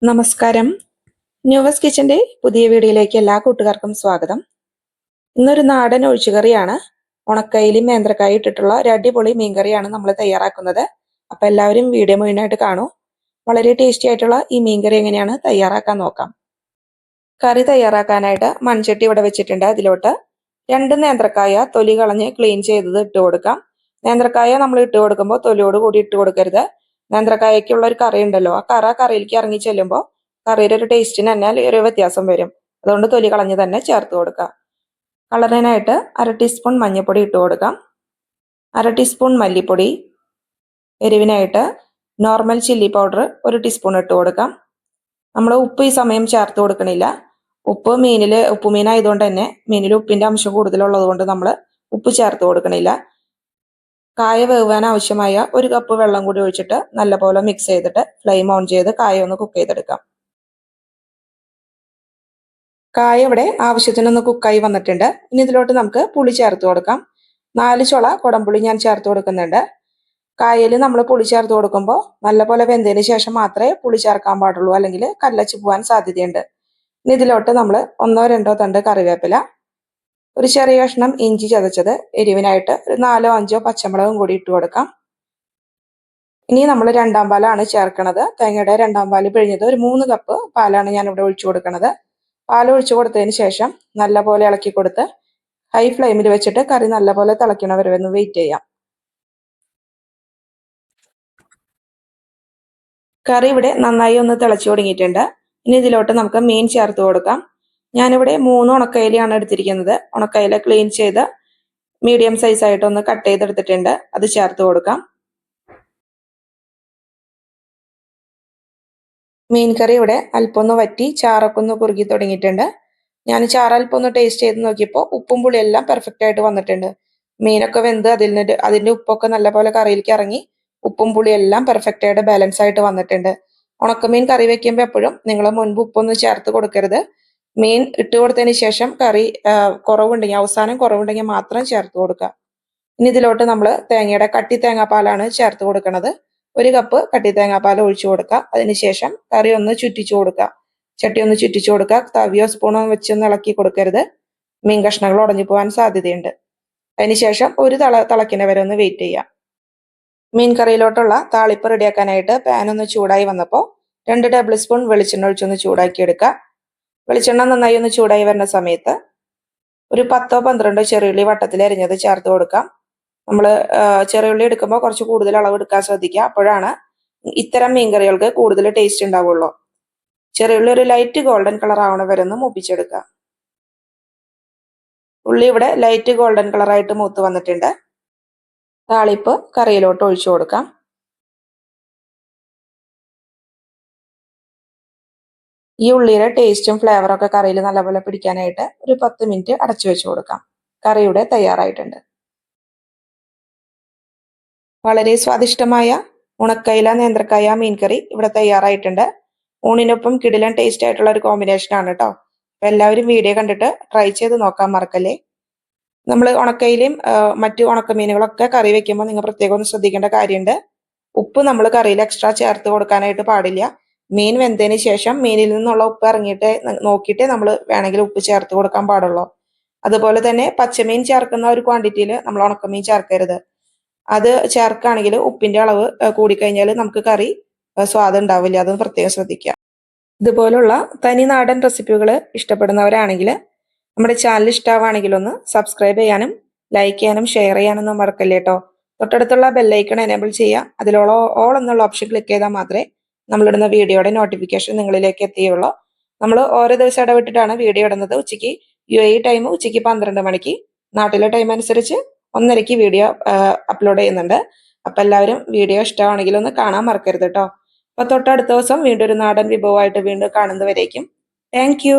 നമസ്കാരം. ന്യൂവസ് കിച്ചന്റെ പുതിയ വീഡിയോയിലേക്ക് എല്ലാ കൂട്ടുകാർക്കും സ്വാഗതം. ഇന്നൊരു നാടൻ ഒഴിച്ചുകറിയാണ്. ഉണക്കയിലും നേന്ത്രക്കായും ഇട്ടിട്ടുള്ള ഒരു അടിപൊളി മീൻകറിയാണ് നമ്മൾ തയ്യാറാക്കുന്നത്. അപ്പൊ എല്ലാവരും വീഡിയോ മുഴുവനായിട്ട് കാണൂ. വളരെ ടേസ്റ്റി ആയിട്ടുള്ള ഈ മീൻകറി എങ്ങനെയാണ് തയ്യാറാക്കാൻ നോക്കാം. കറി തയ്യാറാക്കാനായിട്ട് മൺചട്ടി ഇവിടെ വെച്ചിട്ടുണ്ട്. അതിലോട്ട് 2 നേന്ത്രക്കായ തൊലി കളഞ്ഞ് ക്ലീൻ ചെയ്തത് ഇട്ട് കൊടുക്കാം. നേന്ത്രക്കായ നമ്മൾ ഇട്ട് കൊടുക്കുമ്പോൾ തൊലിയോട് കൂടി ഇട്ട് കൊടുക്കരുത്. നേന്ത്രക്കായക്കുള്ള ഒരു കറി ഉണ്ടല്ലോ, ആ കറിയിലേക്ക് ഇറങ്ങി ചെല്ലുമ്പോൾ കറിയുടെ ഒരു ടേസ്റ്റിന് തന്നെ ഒരു വ്യത്യാസം വരും. അതുകൊണ്ട് തൊലി കളഞ്ഞ് തന്നെ ചേർത്ത് കൊടുക്കാം. കളറിനായിട്ട് 1/2 ടീസ്പൂൺ മഞ്ഞൾപ്പൊടി ഇട്ട് കൊടുക്കാം. 1/2 ടീസ്പൂൺ മല്ലിപ്പൊടി. എരിവിനായിട്ട് നോർമൽ ചില്ലി പൗഡർ 1 ടീസ്പൂൺ ഇട്ട് കൊടുക്കാം. നമ്മൾ ഉപ്പ് ഈ സമയം ചേർത്ത് കൊടുക്കണില്ല. ഉപ്പുമീനായതുകൊണ്ട് തന്നെ മീനിൽ ഉപ്പിന്റെ അംശം കൂടുതലുള്ളത് കൊണ്ട് നമ്മൾ ഉപ്പ് ചേർത്ത് കൊടുക്കണില്ല. കായ വേവാൻ ആവശ്യമായ 1 കപ്പ് വെള്ളം കൂടി ഒഴിച്ചിട്ട് നല്ലപോലെ മിക്സ് ചെയ്തിട്ട് ഫ്ലെയിം ഓൺ ചെയ്ത് കായ ഒന്ന് കുക്ക് ചെയ്തെടുക്കാം. കായ ഇവിടെ ആവശ്യത്തിനൊന്ന് കുക്കായി വന്നിട്ടുണ്ട്. ഇനി ഇതിലോട്ട് നമുക്ക് പുളി ചേർത്ത് കൊടുക്കാം. 4 ചുള കുടംപുളി ഞാൻ ചേർത്ത് കൊടുക്കുന്നുണ്ട്. കായയിൽ നമ്മൾ പുളി ചേർത്ത് കൊടുക്കുമ്പോൾ നല്ലപോലെ വെന്തതിന് ശേഷം മാത്രമേ പുളി ചേർക്കാൻ പാടുള്ളൂ, അല്ലെങ്കിൽ കല്ലച്ച് പോകാൻ സാധ്യതയുണ്ട്. ഇനി ഇതിലോട്ട് നമ്മൾ 1-2 തണ്ട് കറിവേപ്പില, ഒരു ചെറിയ കഷ്ണം ഇഞ്ചി ചതച്ചത്, എരിവിനായിട്ട് ഒരു 4-5 പച്ചമുളകും കൂടി ഇട്ട് കൊടുക്കാം. ഇനി നമ്മൾ 2ാം പാലാണ് ചേർക്കണത്. തേങ്ങയുടെ 2ാം പാല് പിഴിഞ്ഞത് ഒരു 3 കപ്പ് പാലാണ് ഞാൻ ഇവിടെ ഒഴിച്ചു കൊടുക്കുന്നത്. പാൽ ഒഴിച്ചു കൊടുത്തതിന് ശേഷം നല്ലപോലെ ഇളക്കി കൊടുത്ത് ഹൈ ഫ്ലെയിമിൽ വെച്ചിട്ട് കറി നല്ലപോലെ തിളയ്ക്കണവരെ ഒന്ന് വെയിറ്റ് ചെയ്യാം. കറി ഇവിടെ നന്നായി ഒന്ന് തിളച്ചു തുടങ്ങിയിട്ടുണ്ട്. ഇനി ഇതിലോട്ട് നമുക്ക് മീൻ ചേർത്ത് കൊടുക്കാം. ഞാനിവിടെ 3 ഉണക്കയിലാണ് എടുത്തിരിക്കുന്നത്. ഉണക്കയില ക്ലീൻ ചെയ്ത് മീഡിയം സൈസ് ആയിട്ട് ഒന്ന് കട്ട് ചെയ്തെടുത്തിട്ടുണ്ട്. അത് ചേർത്ത് കൊടുക്കാം. മീൻ കറി ഇവിടെ അല്പം ഒന്ന് വറ്റി ചാറൊക്കെ ഒന്ന് കുറുകി തുടങ്ങിയിട്ടുണ്ട്. ഞാൻ ചാറ് അല്പം ഒന്ന് ടേസ്റ്റ് ചെയ്ത് നോക്കിയപ്പോൾ ഉപ്പും പുളിയെല്ലാം പെർഫെക്റ്റ് ആയിട്ട് വന്നിട്ടുണ്ട്. മീനൊക്കെ വെന്ത് അതിന്റെ ഉപ്പൊക്കെ നല്ലപോലെ കറിയിലേക്ക് ഇറങ്ങി ഉപ്പും പുളിയെല്ലാം പെർഫെക്റ്റ് ആയിട്ട് ബാലൻസ് ആയിട്ട് വന്നിട്ടുണ്ട്. ഉണക്കമീൻ കറി വെക്കുമ്പോൾ എപ്പോഴും നിങ്ങൾ മുൻപ് ഉപ്പൊന്നും ചേർത്ത് കൊടുക്കരുത്. മീൻ ഇട്ട് കൊടുത്തതിന് ശേഷം കറി അവസാനം കുറവുണ്ടെങ്കിൽ മാത്രം ചേർത്ത് കൊടുക്കുക. ഇനി ഇതിലോട്ട് നമ്മൾ തേങ്ങയുടെ കട്ടി തേങ്ങാപ്പാലാണ് ചേർത്ത് കൊടുക്കുന്നത്. 1 കപ്പ് കട്ടി തേങ്ങാപ്പാൽ ഒഴിച്ചു കൊടുക്കുക. അതിനുശേഷം കറി ഒന്ന് ചുറ്റിച്ചു കൊടുക്കുക. ചട്ടി ഒന്ന് ചുറ്റിച്ചു കൊടുക്കുക. തവിയോ സ്പൂണോ വെച്ചൊന്ന് ഇളക്കി കൊടുക്കരുത്. മീൻ കഷ്ണങ്ങൾ ഉടഞ്ഞു പോകാൻ സാധ്യതയുണ്ട്. അതിനുശേഷം ഒരു തിളക്കിനെ വരെ ഒന്ന് വെയിറ്റ് ചെയ്യാം. മീൻ കറിയിലോട്ടുള്ള താളിപ്പ് റെഡിയാക്കാനായിട്ട് പാൻ ഒന്ന് ചൂടായി വന്നപ്പോൾ 2 ടേബിൾ സ്പൂൺ വെളിച്ചെണ്ണ ഒഴിച്ചൊന്ന് ചൂടാക്കി എടുക്കുക. വെളിച്ചെണ്ണ നന്നായി ഒന്ന് ചൂടായി വരുന്ന സമയത്ത് ഒരു 10-12 ചെറിയുള്ളി വട്ടത്തിൽ അരിഞ്ഞത് ചേർത്ത് കൊടുക്കാം. നമ്മൾ ചെറിയുള്ളി എടുക്കുമ്പോൾ കുറച്ച് കൂടുതൽ അളവ് എടുക്കാൻ ശ്രദ്ധിക്കുക. അപ്പോഴാണ് ഇത്തരം മീൻകറികൾക്ക് കൂടുതൽ ടേസ്റ്റ് ഉണ്ടാവുള്ളൂ. ചെറിയുള്ളി ഒരു ലൈറ്റ് ഗോൾഡൻ കളർ ആവണ വരെ ഒന്ന് മൂപ്പിച്ചെടുക്കുക. ഉള്ളി ഇവിടെ ലൈറ്റ് ഗോൾഡൻ കളറായിട്ട് മൂത്ത് വന്നിട്ടുണ്ട്. താളിപ്പ് കറിയിലോട്ട് ഒഴിച്ചു കൊടുക്കാം. ഈ ഉള്ളിയുടെ ടേസ്റ്റും ഫ്ലേവറും ഒക്കെ കറിയിൽ നല്ലപോലെ പിടിക്കാനായിട്ട് ഒരു 10 മിനിറ്റ് അടച്ചു വെച്ച് കൊടുക്കാം. കറിയുടെ തയ്യാറായിട്ടുണ്ട്. വളരെ സ്വാദിഷ്ടമായ ഉണക്കയില നേന്ത്രക്കായ മീൻകറി ഇവിടെ തയ്യാറായിട്ടുണ്ട്. ഊണിനൊപ്പം കിടിലൻ ടേസ്റ്റ് ആയിട്ടുള്ള ഒരു കോമ്പിനേഷൻ ആണ് കേട്ടോ. അപ്പൊ എല്ലാവരും വീഡിയോ കണ്ടിട്ട് ട്രൈ ചെയ്ത് നോക്കാൻ മറക്കല്ലേ. നമ്മൾ ഉണക്കയിലും മറ്റു ഉണക്കമീനുകളൊക്കെ കറി വെക്കുമ്പോൾ നിങ്ങൾ പ്രത്യേകം ഒന്ന് ശ്രദ്ധിക്കേണ്ട കാര്യമുണ്ട്. ഉപ്പ് നമ്മൾ കറിയിൽ എക്സ്ട്രാ ചേർത്ത് കൊടുക്കാനായിട്ട് പാടില്ല. മീൻ വെന്തതിന് ശേഷം മീനിൽ നിന്നുള്ള ഉപ്പ് ഇറങ്ങിയിട്ട് നോക്കിയിട്ട് നമ്മൾ വേണമെങ്കിൽ ഉപ്പ് ചേർത്ത് കൊടുക്കാൻ പാടുള്ളൂ. അതുപോലെ തന്നെ പച്ചമീൻ ചേർക്കുന്ന ഒരു ക്വാണ്ടിറ്റിയിൽ നമ്മൾ ഉണക്കമീൻ ചേർക്കരുത്. അത് ചേർക്കുകയാണെങ്കിൽ ഉപ്പിന്റെ അളവ് കൂടിക്കഴിഞ്ഞാൽ നമുക്ക് കറി സ്വാദം ഉണ്ടാവില്ല. അതൊന്ന് പ്രത്യേകം ശ്രദ്ധിക്കുക. ഇതുപോലുള്ള തനി നാടൻ റെസിപ്പികൾ ഇഷ്ടപ്പെടുന്നവരാണെങ്കിൽ നമ്മുടെ ചാനൽ ഇഷ്ടമാവുകയാണെങ്കിൽ ഒന്ന് സബ്സ്ക്രൈബ് ചെയ്യാനും ലൈക്ക് ചെയ്യാനും ഷെയർ ചെയ്യാനൊന്നും മറക്കല്ലേ കേട്ടോ. തൊട്ടടുത്തുള്ള ബെല്ലൈക്കൺ എനേബിൾ ചെയ്യുക. അതിലുള്ള ഓൾ എന്നുള്ള ഓപ്ഷൻ ക്ലിക്ക് ചെയ്താൽ മാത്രമേ നമ്മളിടുന്ന വീഡിയോയുടെ നോട്ടിഫിക്കേഷൻ നിങ്ങളിലേക്ക് എത്തിയുള്ളൂ. നമ്മൾ ഓരോ ദിവസം ഇടവിട്ടിട്ടാണ് വീഡിയോ ഇടുന്നത്. ഉച്ചയ്ക്ക് UAE ടൈം ഉച്ചയ്ക്ക് 12 മണിക്ക്, നാട്ടിലെ ടൈം അനുസരിച്ച് 1:30 വീഡിയോ അപ്ലോഡ് ചെയ്യുന്നുണ്ട്. അപ്പൊ എല്ലാവരും വീഡിയോ ഇഷ്ടമാണെങ്കിൽ ഒന്ന് കാണാൻ മറക്കരുത് കേട്ടോ. അപ്പൊ തൊട്ടടുത്ത ദിവസം വീണ്ടും ഒരു നാടൻ വിഭവമായിട്ട് വീണ്ടും കാണുന്നവരേക്കും താങ്ക് യു.